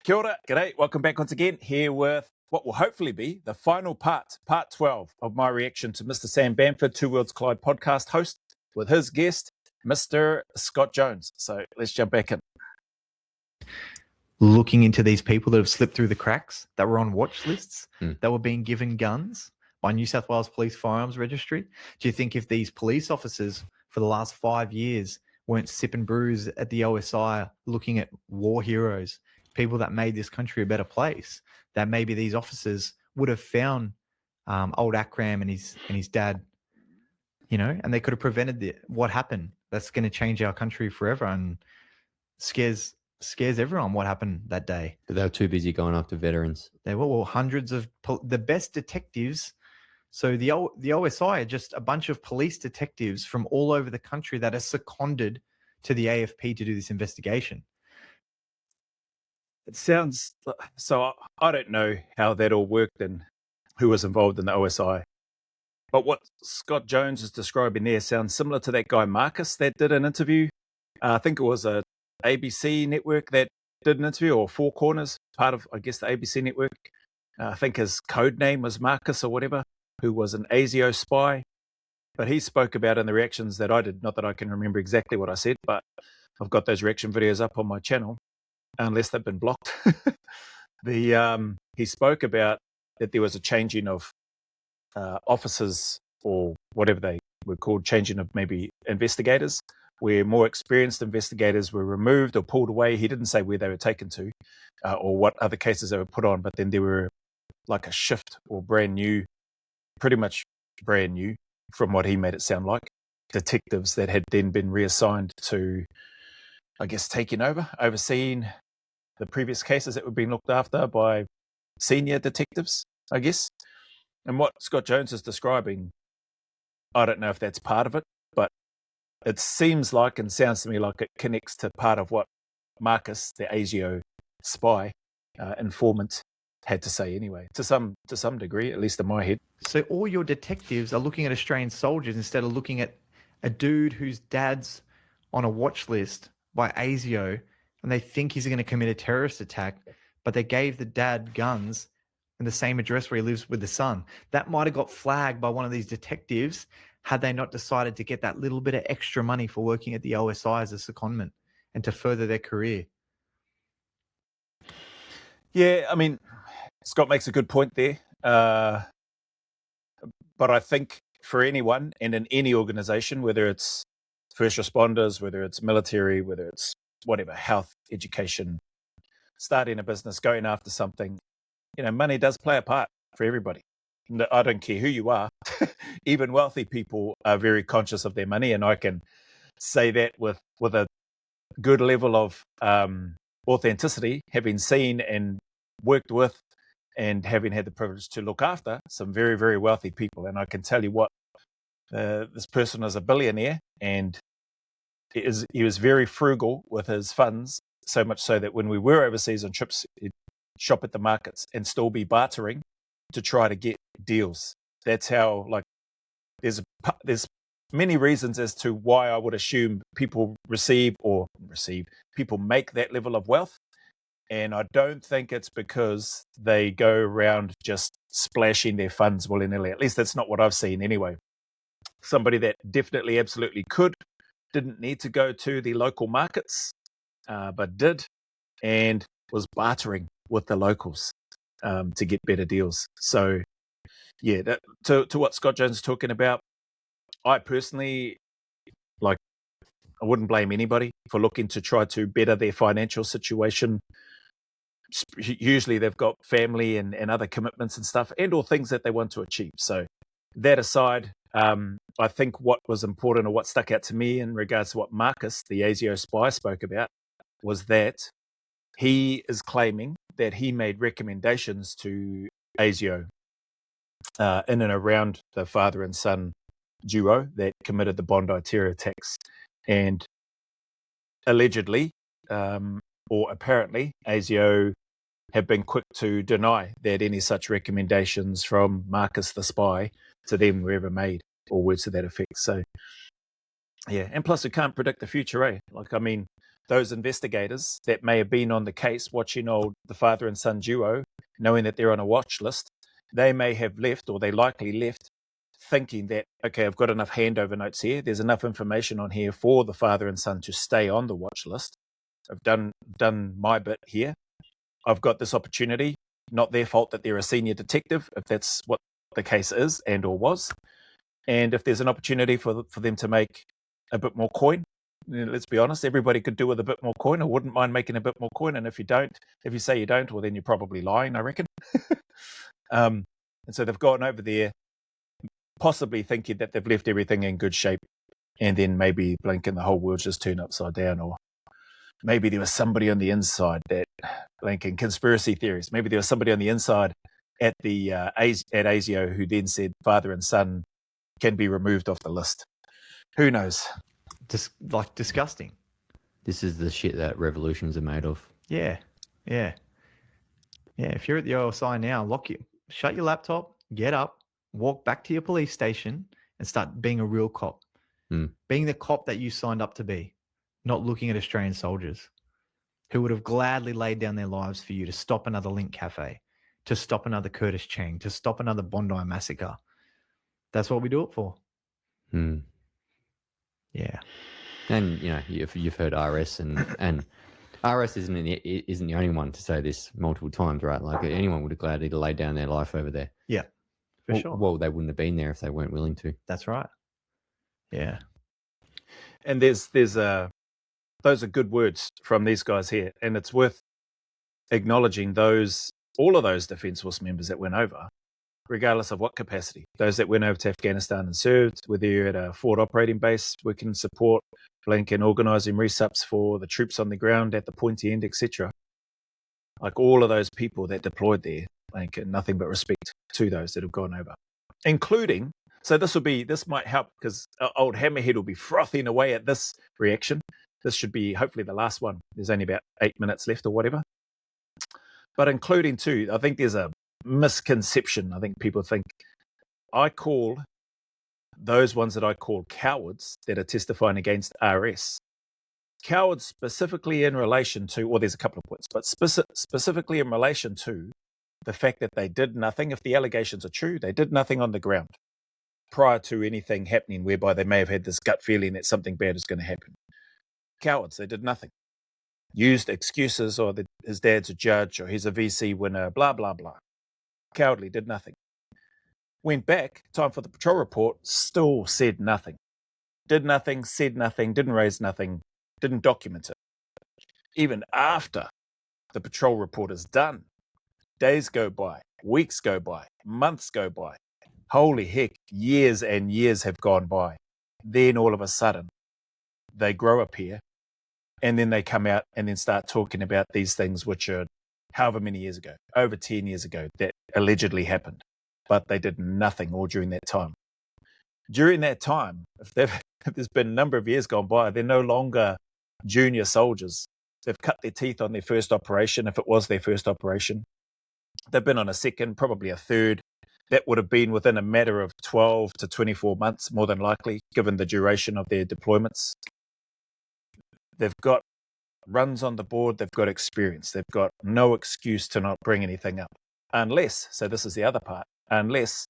Kia ora, g'day, welcome back once again here with what will hopefully be the final part 12 of my reaction to Mr. Sam Bamford, Two Worlds Collide podcast host with his guest, Mr. Scott Jones. So let's jump back in. Looking into these people that have slipped through the cracks, that were on watch lists, that were being given guns by New South Wales Police Firearms Registry. Do you think if these police officers for the last 5 years weren't sipping brews at the OSI looking at war heroes, people that made this country a better place, that maybe these officers would have found old Akram and his dad, and they could have prevented what happened. That's going to change our country forever and scares everyone what happened that day. But they were too busy going after veterans. There were hundreds of the best detectives. So the OSI are just a bunch of police detectives from all over the country that are seconded to the AFP to do this investigation. It sounds, so I don't know how that all worked and who was involved in the OSI. But what Scott Jones is describing there sounds similar to that guy Marcus that did an interview. I think it was a ABC network that did an interview, or Four Corners, part of, I guess, the ABC network. I think his code name was Marcus or whatever, who was an ASIO spy. But he spoke about in the reactions that I did, not that I can remember exactly what I said, but I've got those reaction videos up on my channel, unless they've been blocked. He spoke about that there was a changing of officers, or whatever they were called, changing of maybe investigators, where more experienced investigators were removed or pulled away. He didn't say where they were taken to or what other cases they were put on, but then there were like a shift or pretty much brand new, from what he made it sound like, detectives that had then been reassigned to, I guess, overseeing the previous cases that were being looked after by senior detectives, I guess. And what Scott Jones is describing, I don't know if that's part of it, but it seems like and sounds to me like it connects to part of what Marcus, the ASIO spy informant, had to say anyway, to some degree, at least in my head. So all your detectives are looking at Australian soldiers instead of looking at a dude whose dad's on a watch list by ASIO, and they think he's going to commit a terrorist attack, but they gave the dad guns in the same address where he lives with the son. That might have got flagged by one of these detectives had they not decided to get that little bit of extra money for working at the OSI as a secondment and to further their career. Yeah, I mean, Scott makes a good point there. But I think for anyone and in any organization, whether it's first responders, whether it's military, whether it's whatever, health, education, starting a business, going after something, money does play a part for everybody. I don't care who you are. Even wealthy people are very conscious of their money, and I can say that with a good level of authenticity, having seen and worked with and having had the privilege to look after some very, very wealthy people. And I can tell you what, this person is a billionaire, and he was very frugal with his funds, so much so that when we were overseas on trips, he'd shop at the markets and still be bartering to try to get deals. That's how, there's many reasons as to why I would assume people people make that level of wealth. And I don't think it's because they go around just splashing their funds willy-nilly. At least that's not what I've seen anyway. Somebody that definitely, absolutely didn't need to go to the local markets, but did, and was bartering with the locals to get better deals. So, yeah, to what Scott Jones is talking about, I personally, I wouldn't blame anybody for looking to try to better their financial situation. Usually they've got family and other commitments and stuff, and or things that they want to achieve. So that aside, I think what was important, or what stuck out to me in regards to what Marcus, the ASIO spy, spoke about, was that he is claiming that he made recommendations to ASIO in and around the father and son duo that committed the Bondi terror attacks. And allegedly, or apparently, ASIO have been quick to deny that any such recommendations from Marcus the spy to them were ever made, or words to that effect. So, yeah, and plus we can't predict the future, eh? those investigators that may have been on the case watching the father and son duo, knowing that they're on a watch list, they may have left, or they likely left, thinking that, okay, I've got enough handover notes here. There's enough information on here for the father and son to stay on the watch list. I've done my bit here. I've got this opportunity. Not their fault that they're a senior detective, if that's what the case is and or was. And if there's an opportunity for them to make a bit more coin, let's be honest, everybody could do with a bit more coin. I wouldn't mind making a bit more coin. And if you say you don't, well, then you're probably lying, I reckon. And so they've gone over there, possibly thinking that they've left everything in good shape. And then maybe blinking, the whole world just turned upside down. Or maybe there was somebody on the inside that, blinking, conspiracy theories. Maybe there was somebody on the inside at ASIO who then said father and son can be removed off the list. Who knows? Just like disgusting. This is the shit that revolutions are made of. Yeah. If you're at the OSI now, shut your laptop, get up, walk back to your police station, and start being a real cop. Being the cop that you signed up to be, not looking at Australian soldiers who would have gladly laid down their lives for you to stop another Link Cafe, to stop another Curtis Chang, to stop another Bondi massacre. That's what we do it for. Yeah. And you've heard RS and RS isn't the only one to say this multiple times, right? Like anyone would have gladly laid down their life over there. Yeah, for sure. Well, they wouldn't have been there if they weren't willing to. That's right. Yeah. And those are good words from these guys here, and it's worth acknowledging all of those Defence Force members that went over, regardless of what capacity. Those that went over to Afghanistan and served, whether you're at a forward operating base, working support, and organising resups for the troops on the ground at the pointy end, etc. Like all of those people that deployed there, nothing but respect to those that have gone over, including. So this might help because old Hammerhead will be frothing away at this reaction. This should be hopefully the last one. There's only about 8 minutes left or whatever. But including too, I think there's a misconception. I think people think I call those ones that I call cowards that are testifying against RS. Cowards specifically in relation to, well, there's a couple of points, but specifically in relation to the fact that they did nothing. If the allegations are true, they did nothing on the ground prior to anything happening whereby they may have had this gut feeling that something bad is going to happen. Cowards, they did nothing. Used excuses, or his dad's a judge, or he's a VC winner, blah, blah, blah. Cowardly, did nothing. Went back, time for the patrol report, still said nothing. Did nothing, said nothing, didn't raise nothing, didn't document it. Even after the patrol report is done, days go by, weeks go by, months go by. Holy heck, years and years have gone by. Then all of a sudden, they grow up here, and then they come out and then start talking about these things which are however many years ago, over 10 years ago, that allegedly happened. But they did nothing all during that time. During that time, if there's been a number of years gone by, they're no longer junior soldiers. They've cut their teeth on their first operation, if it was their first operation. They've been on a second, probably a third. That would have been within a matter of 12 to 24 months, more than likely, given the duration of their deployments. They've got runs on the board. They've got experience. They've got no excuse to not bring anything up. Unless, so this is the other part, unless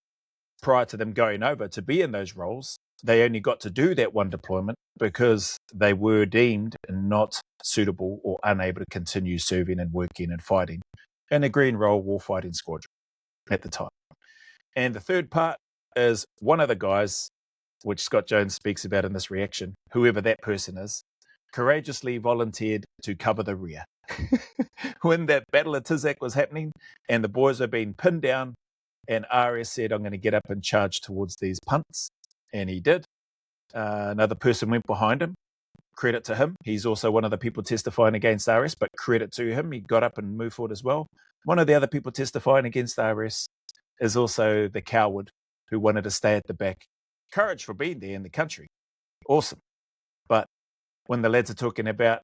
prior to them going over to be in those roles, they only got to do that one deployment because they were deemed not suitable or unable to continue serving and working and fighting in a Green Role warfighting squadron at the time. And the third part is one of the guys, which Scott Jones speaks about in this reaction, whoever that person is, courageously volunteered to cover the rear. When that Battle of Tizak was happening and the boys were being pinned down, and RS said, I'm going to get up and charge towards these punts. And he did. Another person went behind him. Credit to him. He's also one of the people testifying against RS, but credit to him. He got up and moved forward as well. One of the other people testifying against RS is also the coward who wanted to stay at the back. Courage for being there in the country. Awesome. But when the lads are talking about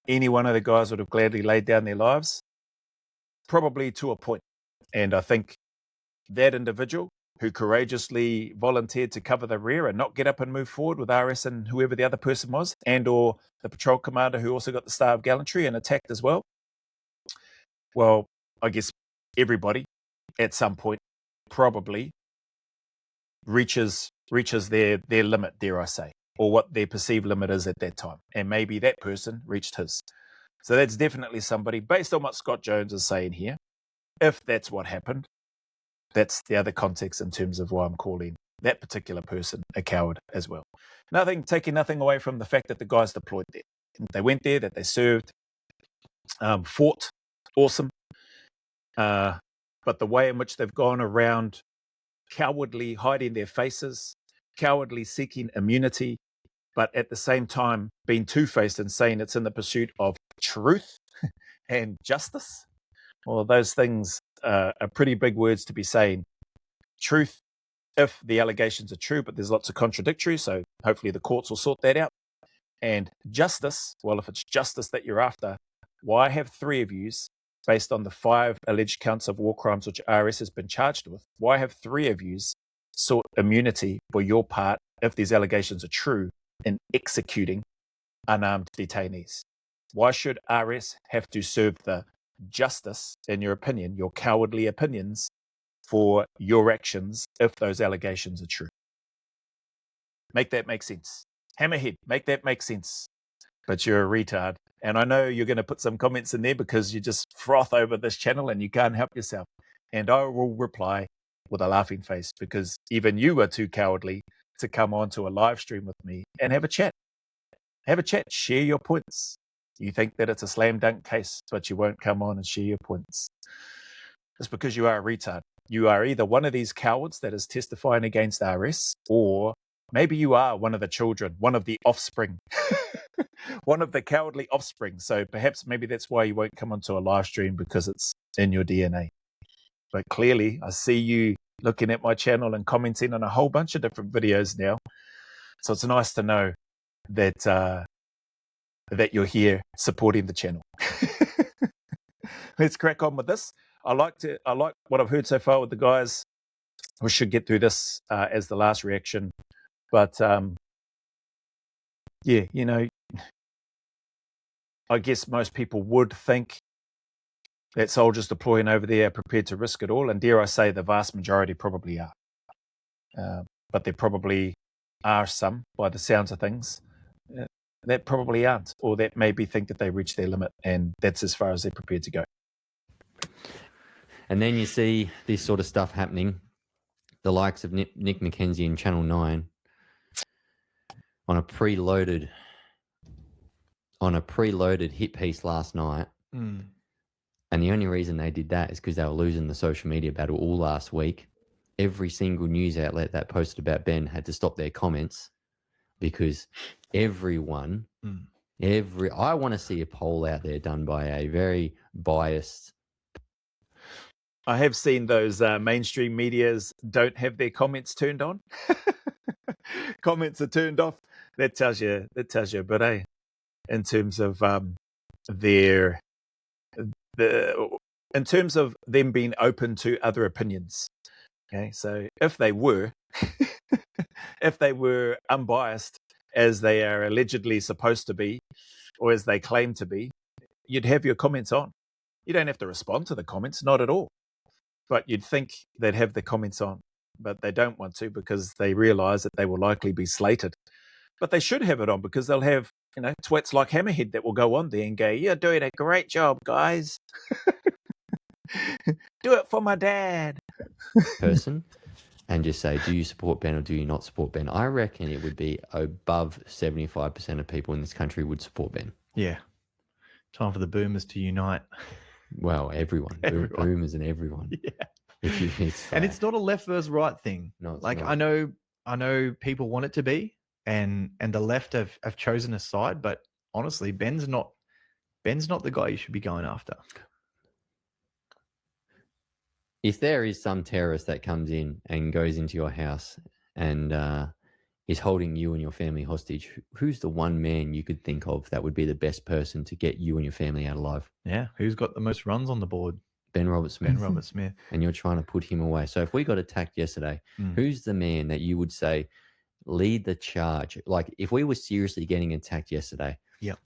any one of the guys would have gladly laid down their lives, probably to a point. And I think that individual who courageously volunteered to cover the rear and not get up and move forward with RS and whoever the other person was, and or the patrol commander who also got the Star of Gallantry and attacked as well. Well, I guess everybody at some point probably reaches their limit, dare I say, or what their perceived limit is at that time. And maybe that person reached his. So that's definitely somebody, based on what Scott Jones is saying here, if that's what happened, that's the other context in terms of why I'm calling that particular person a coward as well. Taking nothing away from the fact that the guys deployed there. They went there, that they served, fought, awesome. But the way in which they've gone around cowardly hiding their faces, cowardly seeking immunity, but at the same time being two-faced and saying it's in the pursuit of truth and justice. Well, those things are pretty big words to be saying. Truth, if the allegations are true, but there's lots of contradictory, so hopefully the courts will sort that out. And justice, well, if it's justice that you're after, why have three of yous, based on the 5 alleged counts of war crimes which RS has been charged with, why have three of yous sought immunity for your part, if these allegations are true, in executing unarmed detainees? Why should RS have to serve the justice, in your opinion, your cowardly opinions, for your actions if those allegations are true? Make that make sense. Hammerhead, make that make sense. But you're a retard. And I know you're going to put some comments in there because you just froth over this channel and you can't help yourself. And I will reply with a laughing face, because even you are too cowardly to come onto a live stream with me and have a chat. Have a chat, share your points. You think that it's a slam dunk case, but you won't come on and share your points. It's because you are a retard. You are either one of these cowards that is testifying against RS, or maybe you are one of the children, one of the offspring, one of the cowardly offspring. So perhaps maybe that's why you won't come onto a live stream, because it's in your DNA. But clearly, I see you looking at my channel and commenting on a whole bunch of different videos now. So it's nice to know that that you're here supporting the channel. Let's crack on with this. I like what I've heard so far with the guys. We should get through this as the last reaction. But yeah, you know, I guess most people would think that soldiers deploying over there are prepared to risk it all. And dare I say, the vast majority probably are. But there probably are some, by the sounds of things, that probably aren't, or that maybe think that they reached their limit, and that's as far as they're prepared to go. And then you see this sort of stuff happening, the likes of Nick McKenzie in Channel 9 on a preloaded hit piece last night. Mm. And the only reason they did that is because they were losing the social media battle all last week. Every single news outlet that posted about Ben had to stop their comments, because everyone, I want to see a poll out there done by a very biased. I have seen those mainstream medias don't have their comments turned on. Comments are turned off. That tells you a bit, eh? In terms of in terms of them being open to other opinions. Okay, so if they were unbiased, as they are allegedly supposed to be, or as they claim to be, you'd have your comments on. You don't have to respond to the comments, not at all. But you'd think they'd have the comments on, but they don't want to, because they realise that they will likely be slated. But they should have it on, because they'll have, you know, twats like Hammerhead that will go on there and go, "You're doing a great job, guys. Do it for my dad." Person, and just say, do you support Ben or do you not support Ben? I reckon it would be above 75% of people in this country would support Ben. Yeah. Time for the boomers to unite. Well, everyone. Boomers and everyone. Yeah. And it's not a left versus right thing. No, it's like, not. I know people want it to be, and the left have chosen a side, but honestly, Ben's not the guy you should be going after. If there is some terrorist that comes in and goes into your house and is holding you and your family hostage, who's the one man you could think of that would be the best person to get you and your family out alive? Yeah. Who's got the most runs on the board? Ben Robert Smith. Ben Robert Smith. And you're trying to put him away. So if we got attacked yesterday, who's the man that you would say lead the charge? Like if we were seriously getting attacked yesterday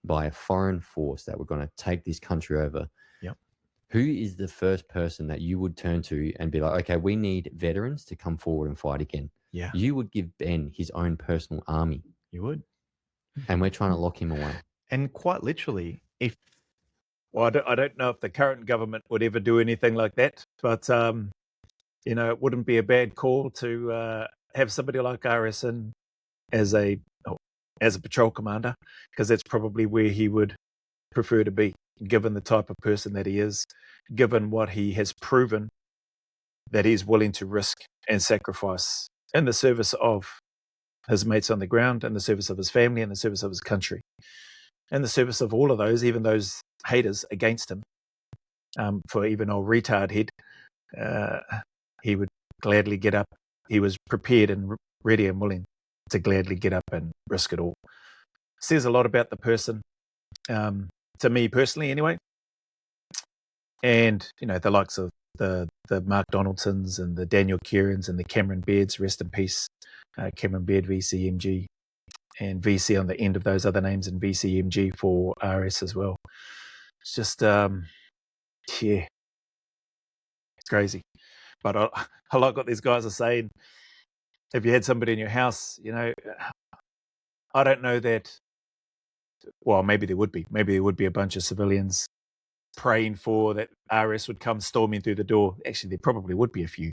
by a foreign force that were going to take this country over, who is the first person that you would turn to and be like, okay, we need veterans to come forward and fight again? Yeah. You would give Ben his own personal army. You would. And we're trying to lock him away. And quite literally, if... Well, I don't know if the current government would ever do anything like that, but, it wouldn't be a bad call to have somebody like RS in as a patrol commander, because that's probably where he would prefer to be, given the type of person that he is, given what he has proven that he's willing to risk and sacrifice in the service of his mates on the ground, in the service of his family, in the service of his country, in the service of all of those, even those haters against him. For even old retard head, he would gladly get up. He was prepared and ready and willing to gladly get up and risk it all. Says a lot about the person, to me personally anyway. And, the likes of the Mark Donaldsons and the Daniel Kierans and the Cameron Beards, rest in peace. Cameron Beard, VCMG, and VC on the end of those other names, and VCMG for RS as well. It's just, it's crazy. But I like what these guys are saying. If you had somebody in your house, I don't know that. Well, maybe there would be. Maybe there would be a bunch of civilians praying for that RS would come storming through the door. Actually, there probably would be a few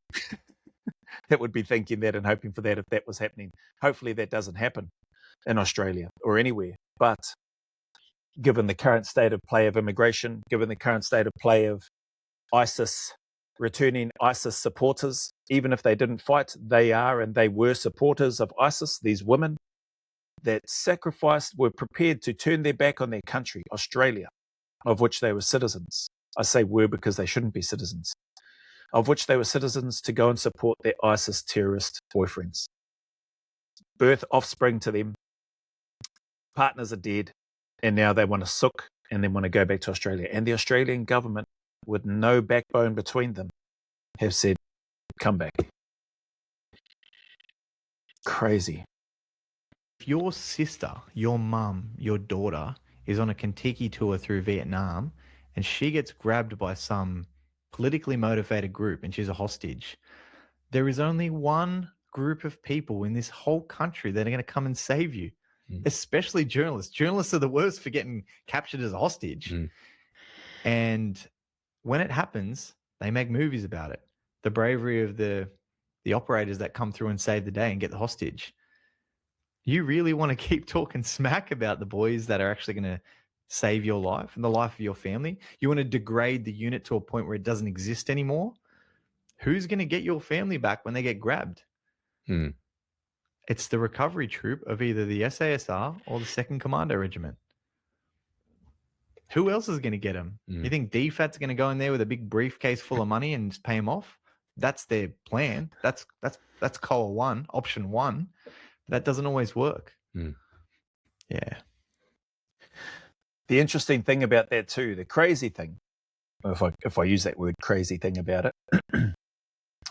that would be thinking that and hoping for that if that was happening. Hopefully that doesn't happen in Australia or anywhere. But given the current state of play of immigration, given the current state of play of ISIS, returning ISIS supporters, even if they didn't fight, they are and they were supporters of ISIS, these women that sacrificed, were prepared to turn their back on their country, Australia, of which they were citizens. I say were because they shouldn't be citizens. Of which they were citizens, to go and support their ISIS terrorist boyfriends. Birth offspring to them. Partners are dead. And now they want to sook and then want to go back to Australia. And the Australian government, with no backbone between them, have said, come back. Crazy. If your sister, your mum, your daughter is on a Kentucky tour through Vietnam and she gets grabbed by some politically motivated group and she's a hostage, there is only one group of people in this whole country that are going to come and save you, especially journalists. Journalists are the worst for getting captured as a hostage. And when it happens, they make movies about it. The bravery of the operators that come through and save the day and get the hostage. You really want to keep talking smack about the boys that are actually going to save your life and the life of your family? You want to degrade the unit to a point where it doesn't exist anymore? Who's going to get your family back when they get grabbed? It's the recovery troop of either the SASR or the 2nd Commando Regiment. Who else is going to get them? You think DFAT's going to go in there with a big briefcase full of money and just pay them off? That's their plan. That's Coa 1, option 1. That doesn't always work. Yeah. The interesting thing about that too, the crazy thing, if I use that word crazy thing about it,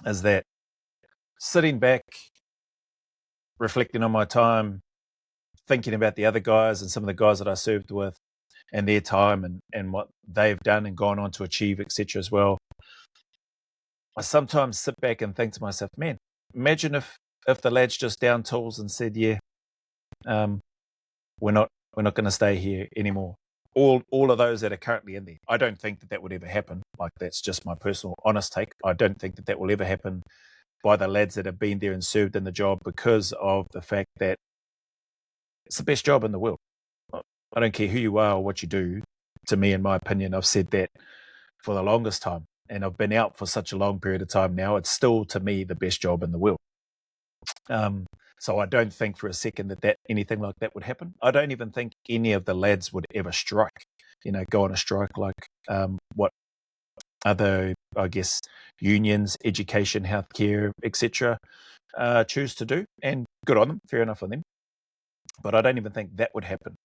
is that sitting back, reflecting on my time, thinking about the other guys and some of the guys that I served with and their time and what they've done and gone on to achieve, etc. as well, I sometimes sit back and think to myself, man, imagine if the lads just down tools and said, we're not going to stay here anymore. All of those that are currently in there. I don't think that would ever happen. Like, that's just my personal honest take. I don't think that will ever happen by the lads that have been there and served in the job, because of the fact that it's the best job in the world. I don't care who you are or what you do. To me, in my opinion, I've said that for the longest time, and I've been out for such a long period of time now. It's still, to me, the best job in the world. So I don't think for a second that anything like that would happen. I don't even think any of the lads would ever strike, go on a strike like what other, I guess, unions, education, healthcare, etc., choose to do. And good on them, fair enough on them. But I don't even think that would happen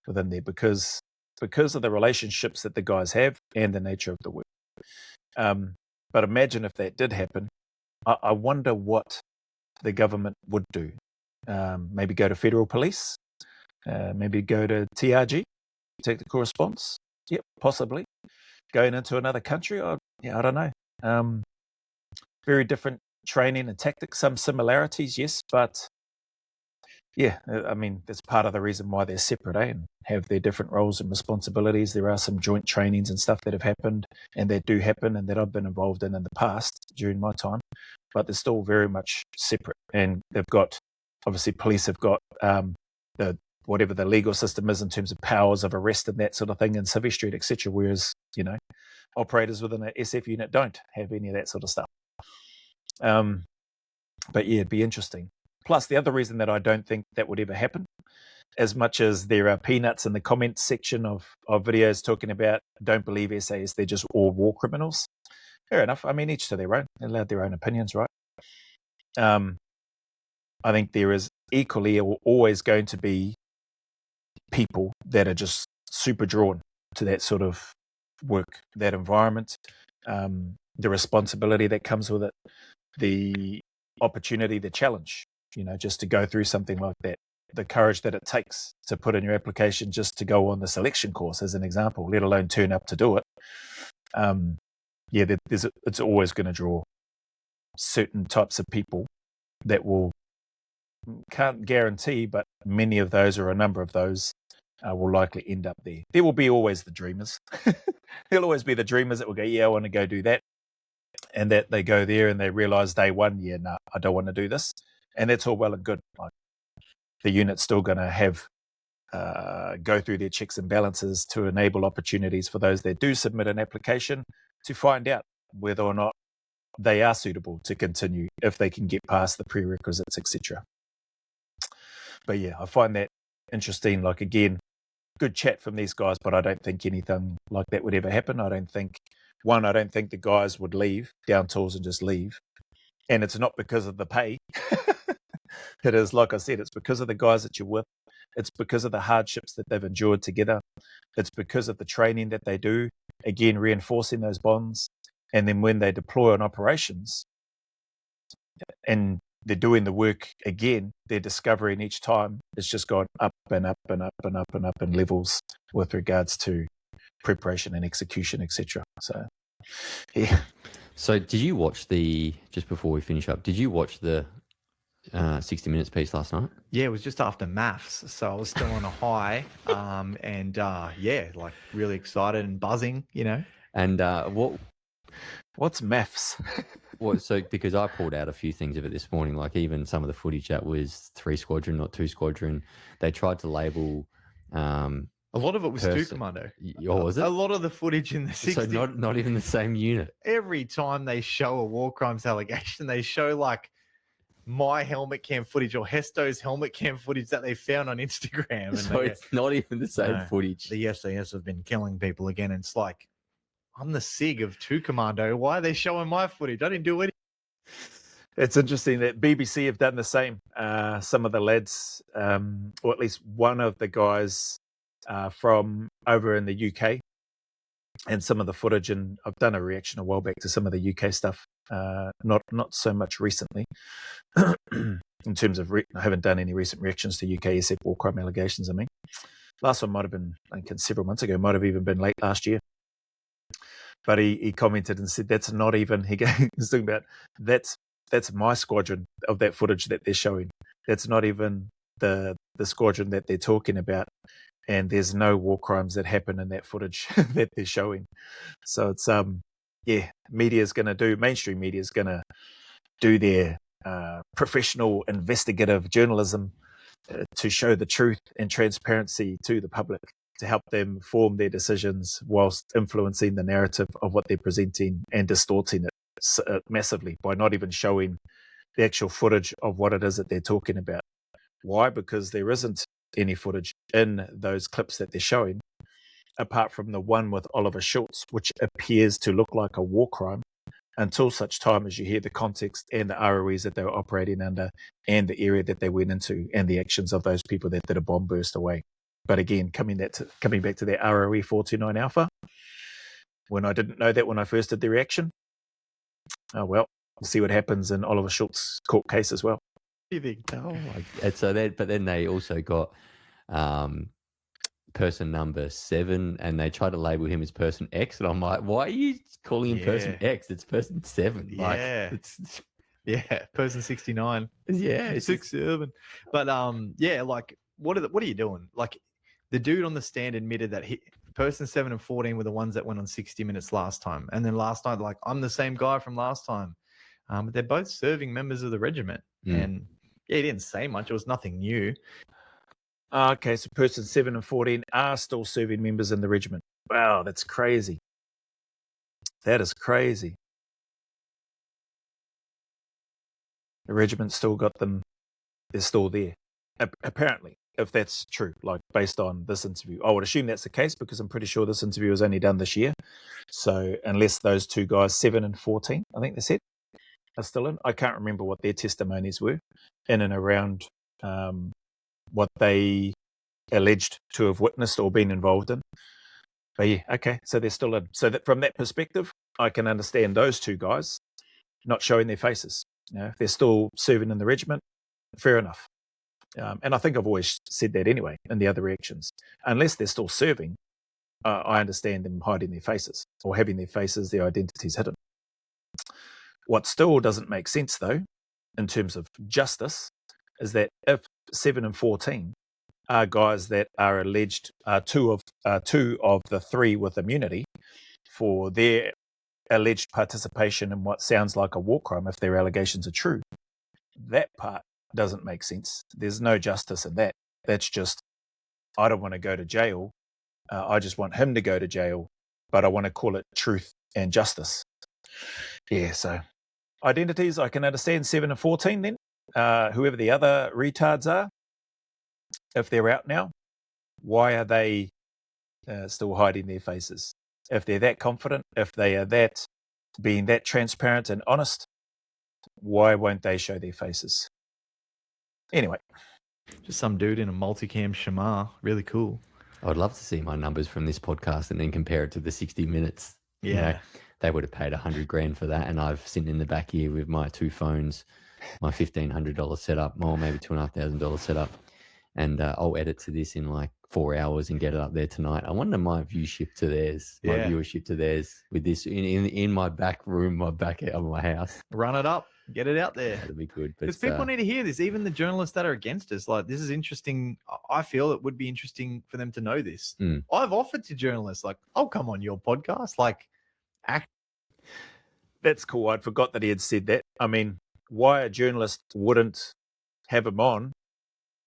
within there because of the relationships that the guys have and the nature of the work. But imagine if that did happen. I wonder what the government would do. Maybe go to federal police, maybe go to TRG, take the correspondence. Yep, possibly. Going into another country, I don't know. Very different training and tactics, some similarities, yes, but yeah, I mean, that's part of the reason why they're separate, and have their different roles and responsibilities. There are some joint trainings and stuff that have happened and that do happen and that I've been involved in the past during my time, but they're still very much separate. And they've got, obviously, police have got the whatever the legal system is in terms of powers of arrest and that sort of thing in Civvy Street, etc. Whereas, operators within an SF unit don't have any of that sort of stuff. But yeah, it'd be interesting. Plus, the other reason that I don't think that would ever happen, as much as there are peanuts in the comments section of videos talking about don't believe SAS, they're just all war criminals. Fair enough. I mean, each to their own. They're allowed their own opinions, right? I think there is equally always going to be people that are just super drawn to that sort of work, that environment, the responsibility that comes with it, the opportunity, the challenge, just to go through something like that, the courage that it takes to put in your application just to go on the selection course, as an example, let alone turn up to do it. It's always going to draw certain types of people that can't guarantee, but many of those or a number of those will likely end up there. There will be always the dreamers. There'll always be the dreamers that will go, yeah, I want to go do that. And that they go there and they realize day one, I don't want to do this. And that's all well and good. Like, the unit's still going to have go through their checks and balances to enable opportunities for those that do submit an application to find out whether or not they are suitable to continue, if they can get past the prerequisites, etc. But yeah, I find that interesting. Like, again, good chat from these guys, but I don't think anything like that would ever happen. I don't think the guys would leave down tools and just leave. And it's not because of the pay. It is, like I said, it's because of the guys that you're with. It's because of the hardships that they've endured together. It's because of the training that they do, again, reinforcing those bonds. And then when they deploy on operations and they're doing the work again, they're discovering each time it's just gone up and up and up and up and up in levels with regards to preparation and execution, etc. So, yeah. So did you watch just before we finish up, did you watch the 60 Minutes piece last night? Yeah, it was just after maths, so I was still on a high, like really excited and buzzing, And what's maths? So because I pulled out a few things of it this morning, like even some of the footage that was 3 Squadron, not 2 Squadron. They tried to label a lot of it was 2 Commando. Oh, was it? A lot of the footage in the 60. So not even the same unit. Every time they show a war crimes allegation, they show like my helmet cam footage or Hesto's helmet cam footage that they found on Instagram. And so it's not even the same footage. The SAS have been killing people again. And it's like, I'm the SIG of 2 Commando. Why are they showing my footage? I didn't do anything. It's interesting that BBC have done the same. Some of the lads, or at least one of the guys from over in the UK, and some of the footage, and I've done a reaction a while back to some of the UK stuff, not so much recently. In terms of, I haven't done any recent reactions to UK SF war crime allegations. I mean, last one might have been, I think, several months ago, might have even been late last year. But he commented and said, that's not even, he's talking about, that's my squadron of that footage that they're showing. That's not even the squadron that they're talking about. And there's no war crimes that happen in that footage that they're showing. So it's, mainstream media is going to do their professional investigative journalism to show the truth and transparency to the public, to help them form their decisions whilst influencing the narrative of what they're presenting and distorting it massively by not even showing the actual footage of what it is that they're talking about. Why? Because there isn't any footage in those clips that they're showing, apart from the one with Oliver Schultz, which appears to look like a war crime, until such time as you hear the context and the ROEs that they were operating under and the area that they went into and the actions of those people that did a bomb burst away. But again, coming back to that ROE 429 Alpha, when I didn't know that when I first did the reaction. Oh, well, we'll see what happens in Oliver Schultz's court case as well. You think? Oh, and so but then they also got person number 7, and they try to label him as person X, and I'm like, why are you calling him person X? It's person 7. Like, it's person 69. Yeah, it's 6-7. But like what are you doing? Like the dude on the stand admitted that person 7 and 14 were the ones that went on 60 Minutes last time, and then last night, like, I'm the same guy from last time. But they're both serving members of the regiment, and he didn't say much. It was nothing new. Okay, so person 7 and 14 are still serving members in the regiment. Wow, that's crazy. That is crazy. The regiment still got them. They're still there. Apparently, if that's true, like based on this interview. I would assume that's the case because I'm pretty sure this interview was only done this year. So unless those two guys, 7 and 14, I think they said, are still in. I can't remember what their testimonies were in and around what they alleged to have witnessed or been involved in. But yeah, okay, so they're still in. So that from that perspective, I can understand those two guys not showing their faces. If they're still serving in the regiment, fair enough. And I think I've always said that anyway in the other reactions. Unless they're still serving, I understand them hiding their faces or having their faces, their identities hidden. What still doesn't make sense, though, in terms of justice, is that if 7 and 14 are guys that are alleged, two of the 3 with immunity for their alleged participation in what sounds like a war crime, if their allegations are true, that part doesn't make sense. There's no justice in that. That's just, I don't want to go to jail. I just want him to go to jail, but I want to call it truth and justice. Yeah, so identities, I can understand 7 and 14 then. Whoever the other retards are, if they're out now, why are they still hiding their faces? If they're that confident, if they are that being that transparent and honest, why won't they show their faces? Anyway. Just some dude in a multicam shamar. Really cool. I'd love to see my numbers from this podcast and then compare it to the 60 Minutes. Yeah. You know, they would have paid $100,000 for that, and I've sitting in the back here with my 2 phones, my $1,500 setup, or maybe $2,500 setup, and I'll edit to this in like 4 hours and get it up there tonight. I wonder my viewership to theirs, with this in my back room, my back out of my house. Run it up, get it out there. That'd be good. Because people need to hear this. Even the journalists that are against us, like, this is interesting. I feel it would be interesting for them to know this. I've offered to journalists, like, I'll come on your podcast, like, act. That's cool. I'd forgot that he had said that. I mean, why a journalist wouldn't have him on,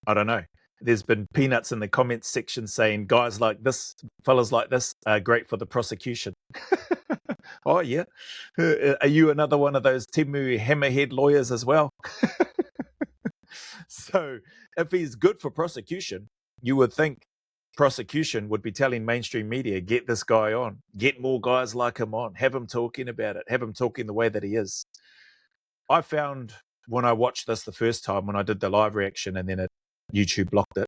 I don't know. There's been peanuts in the comments section saying guys like this, fellas like this, are great for the prosecution. Oh, yeah. Are you another one of those Temu hammerhead lawyers as well? So if he's good for prosecution, you would think prosecution would be telling mainstream media, get this guy on, get more guys like him on, have him talking about it, have him talking the way that he is. I found when I watched this the first time, when I did the live reaction and then YouTube blocked it,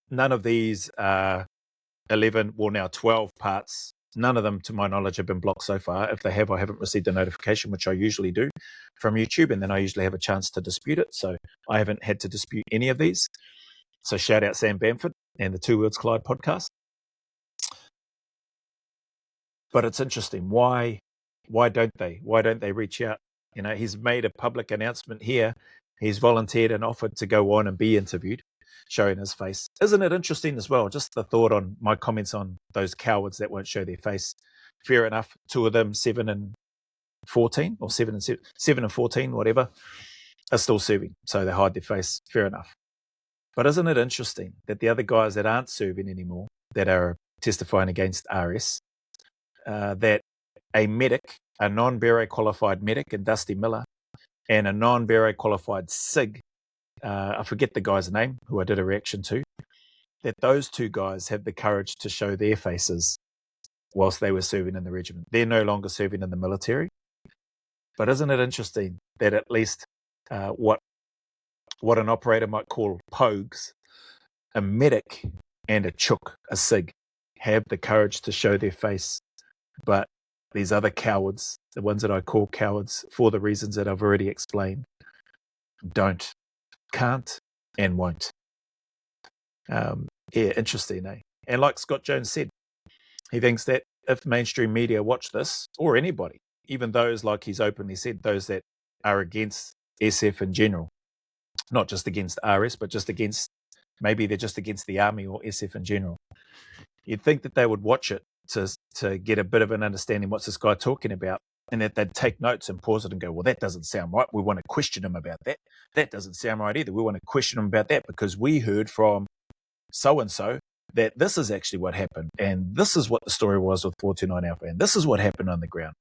none of these 11, well now 12 parts, none of them to my knowledge have been blocked so far. If they have, I haven't received a notification, which I usually do from YouTube, and then I usually have a chance to dispute it. So I haven't had to dispute any of these. So shout out Sam Bamford and the Two Worlds Collide podcast. But it's interesting. Why don't they? Why don't they reach out? You know, he's made a public announcement here. He's volunteered and offered to go on and be interviewed, showing his face. Isn't it interesting as well? Just the thought on my comments on those cowards that won't show their face. Fair enough. 2 of them, 7 and 14, or 7 and 14, whatever, are still serving. So they hide their face. Fair enough. But isn't it interesting that the other guys that aren't serving anymore, that are testifying against RS, that a medic, a non-BRA qualified medic, and Dusty Miller, and a non-BRA qualified SIG, I forget the guy's name, who I did a reaction to, that those 2 guys have the courage to show their faces whilst they were serving in the regiment. They're no longer serving in the military. But isn't it interesting that at least what an operator might call pogues, a medic and a chook, a SIG, have the courage to show their face But these other cowards, the ones that I call cowards for the reasons that I've already explained, don't, can't, and won't. Interesting, eh? And like Scott Jones said, he thinks that if mainstream media watch this, or anybody, even those, like he's openly said, those that are against SF in general, not just against RS, but just against, maybe they're just against the army or SF in general, you'd think that they would watch it to get a bit of an understanding what's this guy talking about, and that they'd take notes and pause it and go, well, that doesn't sound right. We want to question him about that. That doesn't sound right either. We want to question him about that because we heard from so-and-so that this is actually what happened, and this is what the story was with 429 Alpha, and this is what happened on the ground.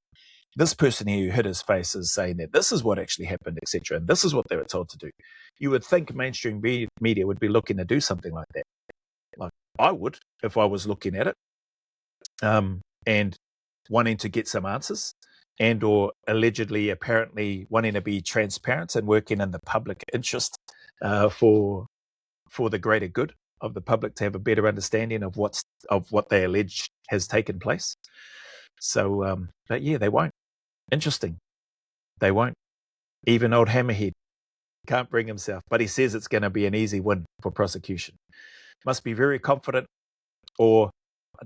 This person here who hit his face is saying that this is what actually happened, etc., and this is what they were told to do. You would think mainstream media would be looking to do something like that. Like I would if I was looking at it and wanting to get some answers, and or allegedly, apparently wanting to be transparent and working in the public interest for the greater good of the public to have a better understanding of what they allege has taken place. So, but yeah, they won't. Interesting. They won't. Even old Hammerhead can't bring himself, but he says it's going to be an easy win for prosecution. Must be very confident, or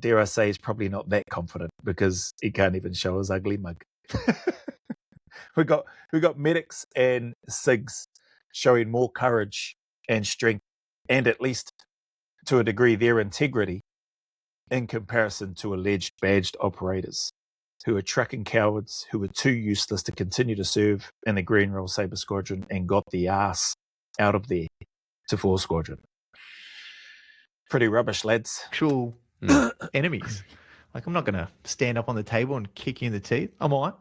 dare I say, he's probably not that confident because he can't even show his ugly mug. we got medics and SIGs showing more courage and strength, and at least to a degree their integrity, in comparison to alleged badged operators who are trucking cowards who were too useless to continue to serve in the Green Roll Sabre Squadron and got the ass out of there to 4 Squadron. Pretty rubbish, lads. Actual enemies. Like, I'm not going to stand up on the table and kick you in the teeth. I might.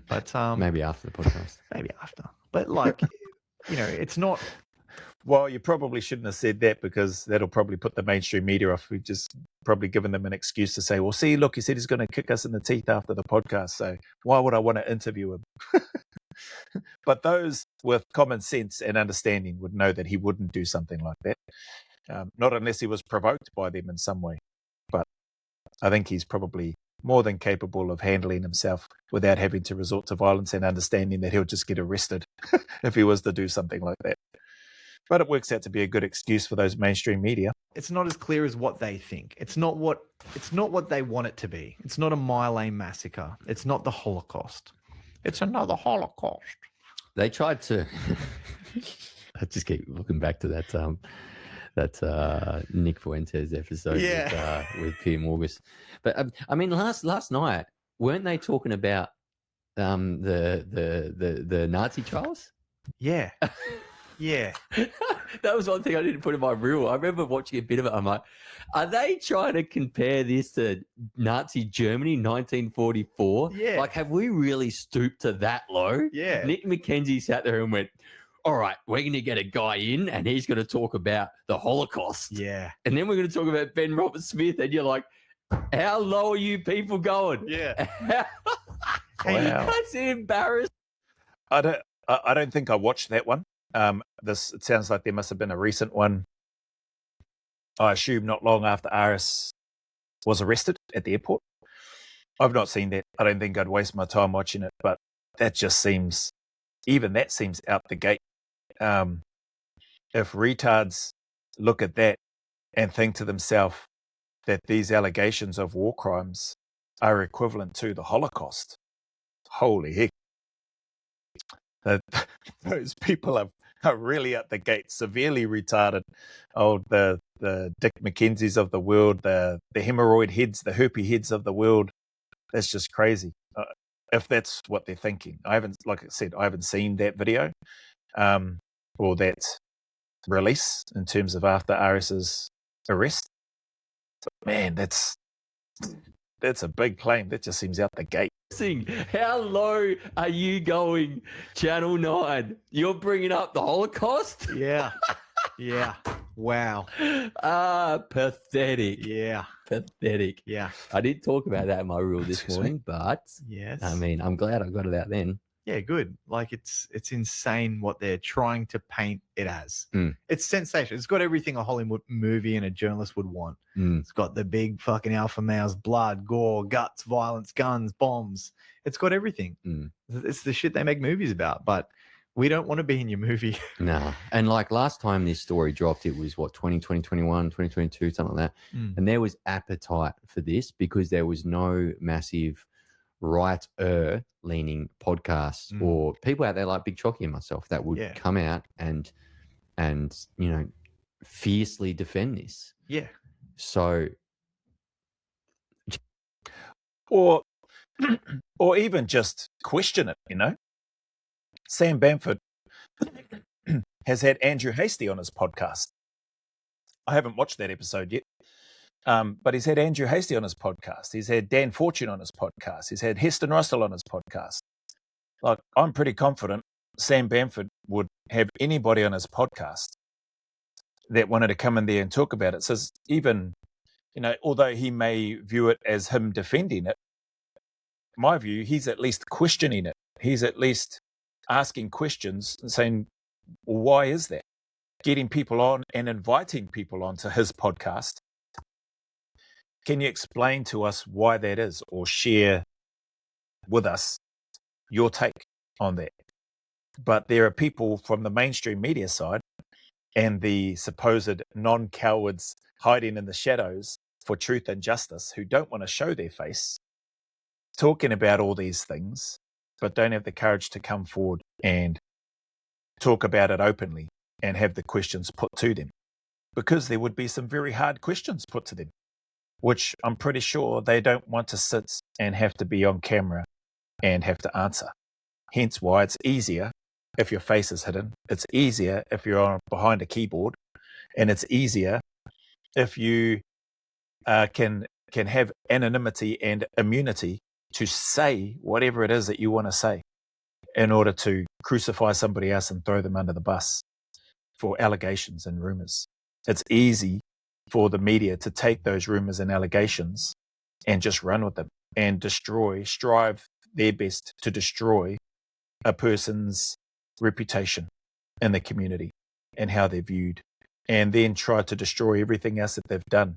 But maybe after the podcast. Maybe after. But, like, it's not... Well, you probably shouldn't have said that because that'll probably put the mainstream media off. We've just probably given them an excuse to say, well, see, look, he said he's going to kick us in the teeth after the podcast, so why would I want to interview him? But those with common sense and understanding would know that he wouldn't do something like that, not unless he was provoked by them in some way. But I think he's probably more than capable of handling himself without having to resort to violence and understanding that he'll just get arrested if he was to do something like that. But it works out to be a good excuse for those mainstream media. It's not as clear as what they think. It's not what they want it to be. It's not a My Lane massacre. It's not the Holocaust. It's another Holocaust. They tried to. I just keep looking back to that Nick Fuentes episode with Pierre Morgus. But I mean, last night weren't they talking about the Nazi trials? Yeah. Yeah. That was one thing I didn't put in my reel. I remember watching a bit of it. I'm like, are they trying to compare this to Nazi Germany 1944? Yeah. Like, have we really stooped to that low? Yeah. Nick McKenzie sat there and went, all right, we're going to get a guy in and he's going to talk about the Holocaust. Yeah. And then we're going to talk about Ben Roberts-Smith. And you're like, how low are you people going? Yeah. Wow. That's embarrassing. I don't think I watched that one. It sounds like there must have been a recent one. I assume not long after RS was arrested at the airport. I've not seen that. I don't think I'd waste my time watching it, but that just seems, even that seems out the gate. If retards look at that and think to themselves that these allegations of war crimes are equivalent to the Holocaust, holy heck. Those people are really at the gate, severely retarded. Oh, the Dick McKenzies of the world, the hemorrhoid heads, the herpy heads of the world. That's just crazy. If that's what they're thinking. Like I said, I haven't seen that video or that release in terms of after RS's arrest. But man, that's a big claim. That just seems out the gate. How low are you going, Channel 9? You're bringing up the Holocaust? Yeah. Yeah. Wow. Pathetic. Yeah. Pathetic. Yeah. I did talk about that in my reel this morning, but yes. I mean, I'm glad I got it out then. Yeah, good. Like it's insane what they're trying to paint it as. It's sensational. It's got everything a Hollywood movie and a journalist would want. It's got the big fucking alpha males, blood, gore, guts, violence, guns, bombs. It's got everything. It's the shit they make movies about, but we don't want to be in your movie. Nah. And like last time this story dropped, it was what, 2020, 2021, 2022, something like that. And there was appetite for this because there was no massive right-er leaning podcasts or people out there like Big Chalky and myself that would come out and you know, fiercely defend this. Yeah. So Or even just question it, you know. Sam Bamford has had Andrew Hastie on his podcast. I haven't watched that episode yet. But he's had Andrew Hastie on his podcast. He's had Dan Fortune on his podcast. He's had Heston Russell on his podcast. Like, I'm pretty confident Sam Bamford would have anybody on his podcast that wanted to come in there and talk about it. So even, you know, although he may view it as him defending it, my view, he's at least questioning it. He's at least asking questions and saying, well, why is that? Getting people on and inviting people onto his podcast. Can you explain to us why that is, or share with us your take on that? But there are people from the mainstream media side and the supposed non-cowards hiding in the shadows for truth and justice who don't want to show their face, talking about all these things, but don't have the courage to come forward and talk about it openly and have the questions put to them. Because there would be some very hard questions put to them, which I'm pretty sure they don't want to sit and have to be on camera and have to answer. Hence why it's easier if your face is hidden. It's easier if you're behind a keyboard. And it's easier if you can have anonymity and immunity to say whatever it is that you want to say in order to crucify somebody else and throw them under the bus for allegations and rumors. It's easy for the media to take those rumors and allegations and just run with them and strive their best to destroy a person's reputation in the community and how they're viewed, and then try to destroy everything else that they've done.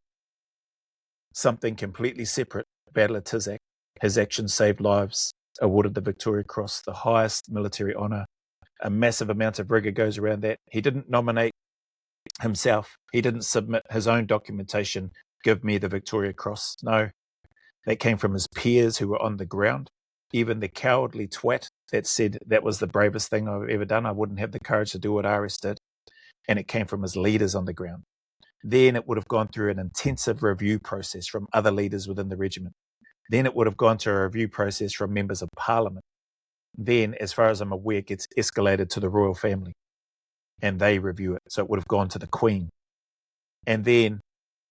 Something completely separate, Battle of Tizak, his actions saved lives, awarded the Victoria Cross, the highest military honour. A massive amount of rigor goes around that. He didn't nominate himself. He didn't submit his own documentation, give me the Victoria Cross. No, that came from his peers who were on the ground. Even the cowardly twat that said that was the bravest thing I've ever done, I wouldn't have the courage to do what RS did. And it came from his leaders on the ground. Then it would have gone through an intensive review process from other leaders within the regiment. Then it would have gone to a review process from members of parliament. Then, as far as I'm aware, it gets escalated to the royal family and they review it. So it would have gone to the Queen. And then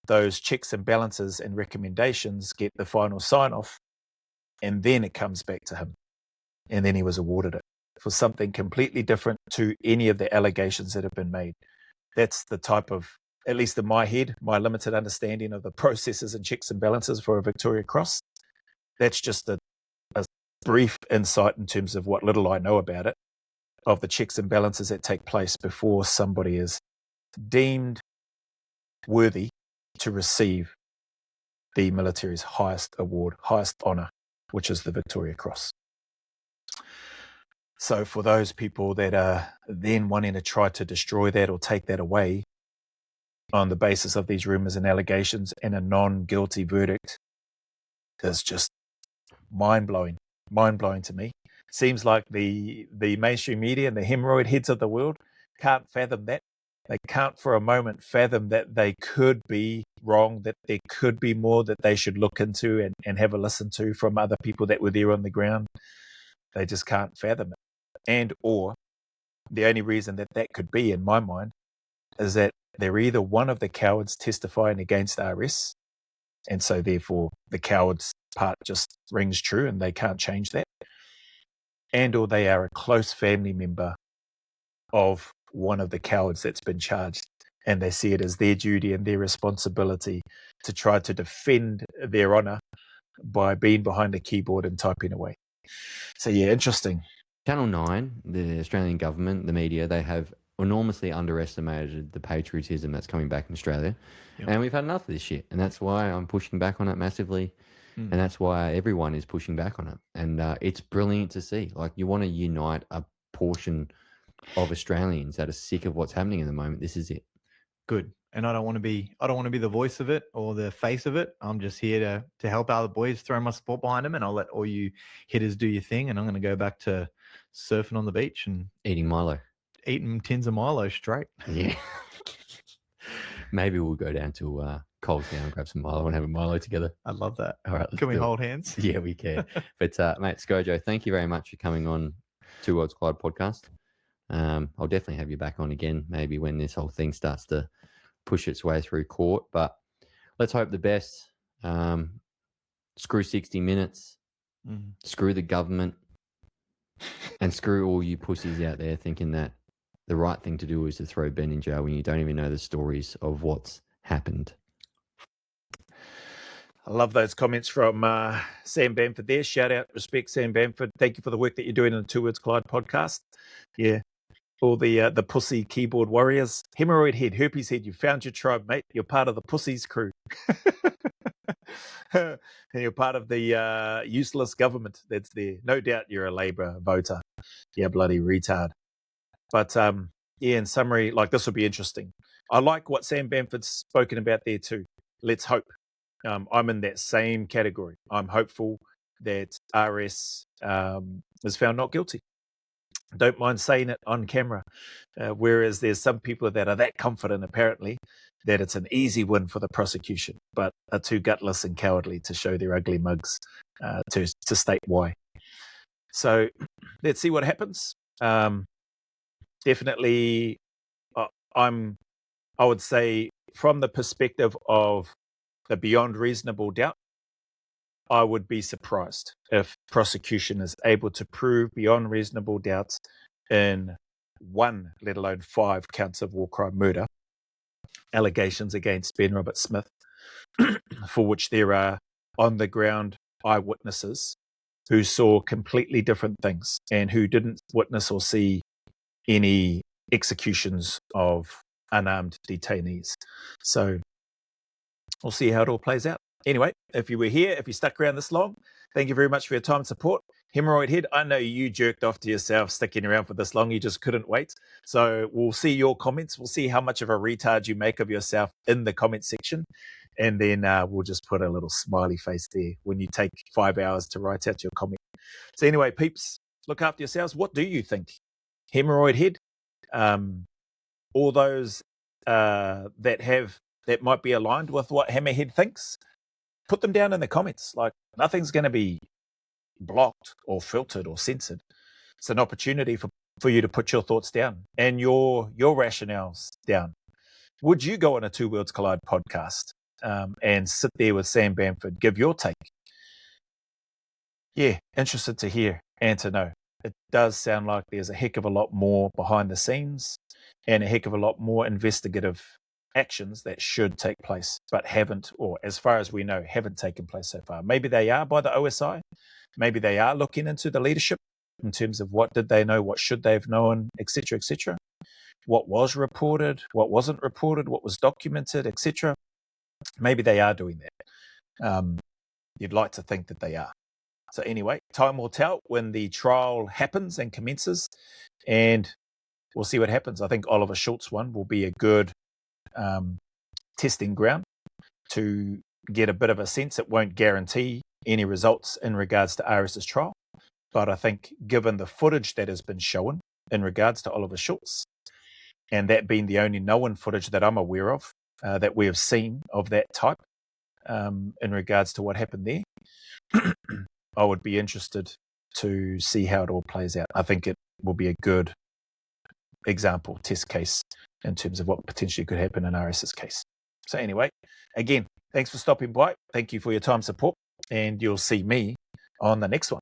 those checks and balances and recommendations get the final sign-off, and then it comes back to him. And then he was awarded it for something completely different to any of the allegations that have been made. That's the type of, at least in my head, my limited understanding of the processes and checks and balances for a Victoria Cross. That's just a brief insight in terms of what little I know about it, of the checks and balances that take place before somebody is deemed worthy to receive the military's highest award, highest honour, which is the Victoria Cross. So for those people that are then wanting to try to destroy that or take that away on the basis of these rumours and allegations and a non-guilty verdict is just mind-blowing to me. Seems like the mainstream media and the hemorrhoid heads of the world can't fathom that. They can't for a moment fathom that they could be wrong, that there could be more that they should look into and have a listen to from other people that were there on the ground. They just can't fathom it. And or the only reason that could be, in my mind, is that they're either one of the cowards testifying against RS, and so therefore the cowards part just rings true and they can't change that, and or they are a close family member of one of the cowards that's been charged, and they see it as their duty and their responsibility to try to defend their honour by being behind a keyboard and typing away. So yeah, interesting. Channel 9, the Australian government, the media, they have enormously underestimated the patriotism that's coming back in Australia. Yep. And we've had enough of this shit. And that's why I'm pushing back on it massively. And that's why everyone is pushing back on it. And it's brilliant to see. Like, you want to unite a portion of Australians that are sick of what's happening at the moment. This is it. Good. And I don't want to be the voice of it or the face of it. I'm just here to help out the boys, throw my support behind them, and I'll let all you hitters do your thing. And I'm going to go back to surfing on the beach and Eating Milo. eating tins of Milo straight. Yeah. Maybe we'll go down to Coles now and grab some Milo and have a Milo together. I love that. All right. Can we hold hands? Yeah, we can. But, mate, Scojo, thank you very much for coming on Two Worlds Collide podcast. I'll definitely have you back on again, maybe when this whole thing starts to push its way through court. But let's hope the best. Screw 60 Minutes. Screw the government. And screw all you pussies out there thinking that the right thing to do is to throw Ben in jail when you don't even know the stories of what's happened. I love those comments from Sam Bamford there. Shout out, respect, Sam Bamford. Thank you for the work that you're doing in the Two Words Collide podcast. Yeah. All the pussy keyboard warriors. Hemorrhoid head, herpes head, you found your tribe, mate. You're part of the pussies crew. And you're part of the useless government that's there. No doubt you're a Labour voter. Yeah, bloody retard. But yeah, in summary, like, this will be interesting. I like what Sam Bamford's spoken about there too. Let's hope. I'm in that same category. I'm hopeful that RS is found not guilty. Don't mind saying it on camera. Whereas there's some people that are that confident, apparently, that it's an easy win for the prosecution, but are too gutless and cowardly to show their ugly mugs to state why. So let's see what happens. Definitely, I would say, from the perspective of the beyond reasonable doubt, I would be surprised if prosecution is able to prove beyond reasonable doubts in 1, let alone 5 counts of war crime murder, allegations against Ben Robert Smith, for which there are on-the-ground eyewitnesses who saw completely different things and who didn't witness or see any executions of unarmed detainees. So we'll see how it all plays out. Anyway, if you were here, if you stuck around this long, thank you very much for your time and support. Hemorrhoid head, I know you jerked off to yourself sticking around for this long. You just couldn't wait. So we'll see your comments. We'll see how much of a retard you make of yourself in the comment section. And then we'll just put a little smiley face there when you take 5 hours to write out your comment. So anyway, peeps, look after yourselves. What do you think? Hemorrhoid head, all those that might be aligned with what Hammerhead thinks, put them down in the comments. Like, nothing's going to be blocked or filtered or censored. It's an opportunity for you to put your thoughts down and your rationales down. Would you go on a Two Worlds Collide podcast and sit there with Sam Bamford, give your take? Yeah, interested to hear and to know. It does sound like there's a heck of a lot more behind the scenes and a heck of a lot more investigative actions that should take place, but haven't, or as far as we know, haven't taken place so far. Maybe they are by the OSI. Maybe they are looking into the leadership in terms of what did they know, what should they have known, etc., etc. What was reported, what wasn't reported, what was documented, etc. Maybe they are doing that. You'd like to think that they are. So anyway, time will tell when the trial happens and commences, and we'll see what happens. I think Oliver Schultz one will be a good testing ground to get a bit of a sense. It won't guarantee any results in regards to RS's trial, but I think given the footage that has been shown in regards to Oliver Schultz, and that being the only known footage that I'm aware of that we have seen of that type in regards to what happened there, I would be interested to see how it all plays out. I think it will be a good example, test case, in terms of what potentially could happen in RS's case. So anyway, again, thanks for stopping by. Thank you for your time, support, and you'll see me on the next one.